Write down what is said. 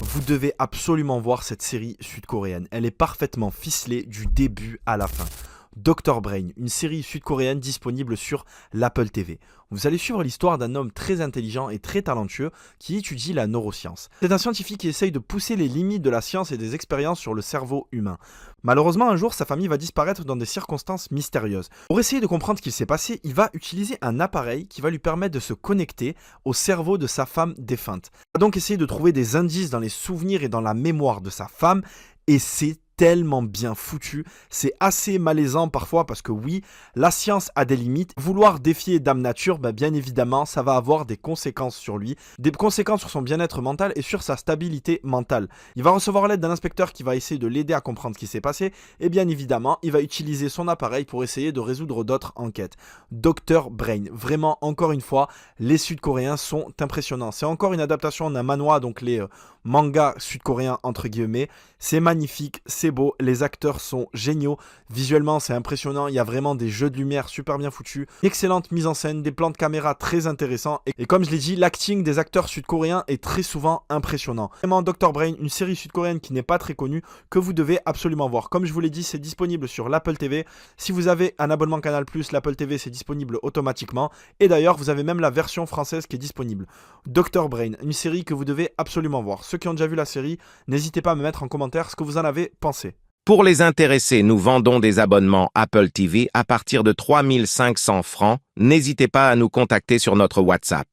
Vous devez absolument voir cette série sud-coréenne. Elle est parfaitement ficelée du début à la fin. Dr Brain, une série sud-coréenne disponible sur l'Apple TV. Vous allez suivre l'histoire d'un homme très intelligent et très talentueux qui étudie la neuroscience. C'est un scientifique qui essaye de pousser les limites de la science et des expériences sur le cerveau humain. Malheureusement, un jour, sa famille va disparaître dans des circonstances mystérieuses. Pour essayer de comprendre ce qui s'est passé, il va utiliser un appareil qui va lui permettre de se connecter au cerveau de sa femme défunte. Il va donc essayer de trouver des indices dans les souvenirs et dans la mémoire de sa femme, et c'est tellement bien foutu, c'est assez malaisant parfois parce que oui, la science a des limites. Vouloir défier Dame Nature, bien évidemment, ça va avoir des conséquences sur lui, des conséquences sur son bien-être mental et sur sa stabilité mentale. Il va recevoir l'aide d'un inspecteur qui va essayer de l'aider à comprendre ce qui s'est passé et bien évidemment, il va utiliser son appareil pour essayer de résoudre d'autres enquêtes. Dr Brain, vraiment encore une fois, les Sud-Coréens sont impressionnants. C'est encore une adaptation d'un manhwa, donc les mangas sud-coréens entre guillemets. C'est magnifique, c'est beau, les acteurs sont géniaux, visuellement c'est impressionnant, il y a vraiment des jeux de lumière super bien foutus, une excellente mise en scène, des plans de caméra très intéressants et comme je l'ai dit, l'acting des acteurs sud-coréens est très souvent impressionnant. Vraiment Dr Brain, une série sud-coréenne qui n'est pas très connue, que vous devez absolument voir. Comme je vous l'ai dit, c'est disponible sur l'Apple TV. Si vous avez un abonnement Canal+, l'Apple TV c'est disponible automatiquement et d'ailleurs vous avez même la version française qui est disponible. Dr Brain, une série que vous devez absolument voir. Ceux qui ont déjà vu la série, n'hésitez pas à me mettre en commentaire ce que vous en avez pensé. Pour les intéressés, nous vendons des abonnements Apple TV à partir de 3 500 francs. N'hésitez pas à nous contacter sur notre WhatsApp.